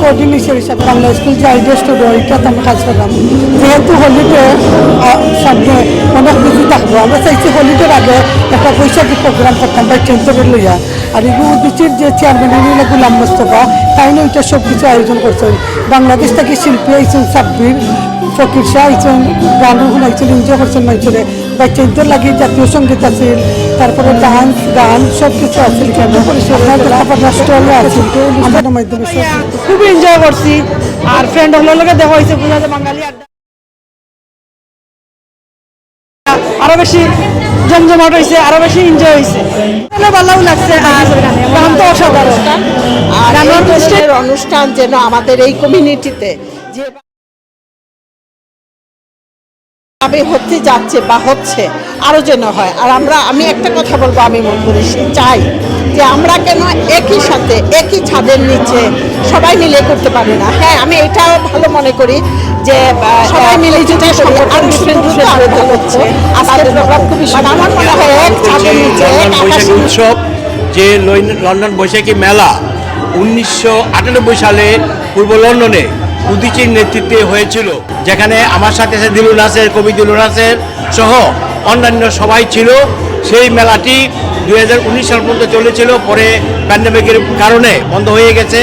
Coordinator হিসাবে Bangla school যে idea studio ওইটাতে আমি কাজ করলাম। যেহেতু হোলিডে সামনে অনেক বেশি থাকবো, আমরা চাইছি হোলিডের আগে একটা বৈশাখী প্রোগ্রাম করতাম বা চেন্টকে লইয়া। আর এগুলো উদ্দেশ্যের যে চেয়ারম্যান গুলাম মোস্তফা তাইনে ওইটা সব কিছু আয়োজন করছেন। বাংলাদেশ থেকে শিল্পী আইছেন, সাব্বির ফকির শাহ আইছেন, গান শুনাইছেন, এনজয় করছেন মানুষের। বাচ্চাদের লাগে জাতীয় সঙ্গীত আছে, তারপরে ডান্স গান সব কিছু আছে। স্টলে আছে, আমাদের মাধ্যমে খুব এনজয় করছি। আর ফ্রেন্ড হলের লগে দেখা হয়েছে, বোঝা যায় বাঙালি আড্ডা আরো বেশি জমজমাট হয়েছে, আরো বেশি এনজয় হয়েছে, ভালো লাগছে। আর গান তো অসাধারণ। আর অনুষ্ঠান যেন আমাদের এই কমিউনিটিতে যে হতে যাচ্ছে বা হচ্ছে আরো যেন হয়। আর আমি একটা কথা বলবো, আমি মনে করি চাই যে আমরা কেন একই সাথে একই ছাদের নিচে সবাই মিলে করতে পারি না। হ্যাঁ, আমি এটাও ভালো মনে করি যে সবাই মিলে যদি আরো ভালো হচ্ছে। আজকের প্রোগ্রাম খুবই আমার মনে হয় এক ছাদের নিচে বৈশাখী উৎসব যে লন্ডন বৈশাখী মেলা 1998 সালে পূর্ব লন্ডনে উদিচির নেতৃত্বে হয়েছিল, যেখানে আমার সাথে দিলু নাসের, কবি দিলু নাসের সহ অন্যান্য সবাই ছিল। সেই মেলাটি 2019 সাল পর্যন্ত চলেছিল, পরে প্যান্ডেমিকের কারণে বন্ধ হয়ে গেছে।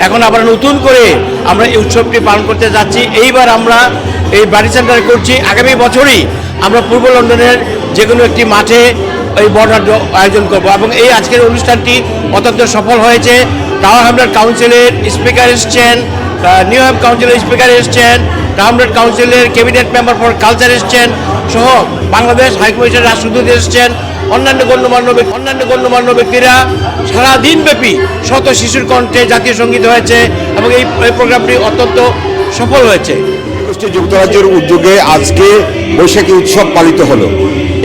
এখন আবার নতুন করে আমরা এই উৎসবটি পালন করতে যাচ্ছি। এইবার আমরা এই বাড়ি সেন্টারে করছি। আগামী বছরই আমরা পূর্ব লন্ডনের যে কোনো একটি মাঠে এই বর্ণাঢ্য আয়োজন করব। এবং এই আজকের অনুষ্ঠানটি অত্যন্ত সফল হয়েছে। টাওয়ার হ্যামলেট কাউন্সিলের স্পিকার এসছেন, নিউ হ্যাম কাউন্সিলের স্পিকার এসছেন, টাউনলেট কাউন্সিলের ক্যাবিনেট মেম্বার ফর কালচার এসছেন সহ বাংলাদেশ হাইকমিশনের রাষ্ট্রদূত এসছেন, অন্যান্য গণ্যমান্য ব্যক্তিরা। সারাদিন ব্যাপী শত শিশুর কণ্ঠে জাতীয় সঙ্গীত হয়েছে এবং এই প্রোগ্রামটি অত্যন্ত সফল হয়েছে। যুক্তরাজ্যের উদ্যোগে আজকে বৈশাখী উৎসব পালিত হলো।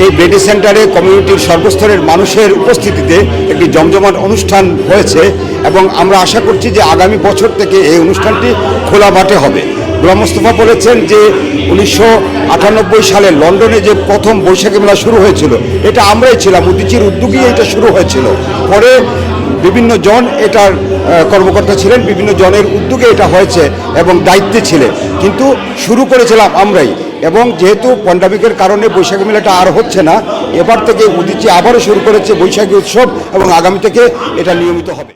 এই ব্রেডি সেন্টারে কমিউনিটির সর্বস্তরের মানুষের উপস্থিতিতে একটি জমজমাট অনুষ্ঠান হয়েছে এবং আমরা আশা করছি যে আগামী বছর থেকে এই অনুষ্ঠানটি খোলা মাঠে হবে। গোলাম মোস্তফা বলেছেন যে 1998 সালে লন্ডনে যে প্রথম বৈশাখী মেলা শুরু হয়েছিল, এটা আমরাই ছিলাম, উদিচির উদ্যোগেই এটা শুরু হয়েছিল। পরে বিভিন্ন জন এটার কর্মকর্তা ছিলেন, বিভিন্ন জনের উদ্যোগে এটা হয়েছে এবং দায়িত্বে ছিলেন, কিন্তু শুরু করেছিলাম আমরাই। এবং যেহেতু প্যান্ডেমিকের কারণে বৈশাখী মেলাটা আর হচ্ছে না, এবার থেকে উদিচি আবারও শুরু করেছে বৈশাখী উৎসব এবং আগামী থেকে এটা নিয়মিত হবে।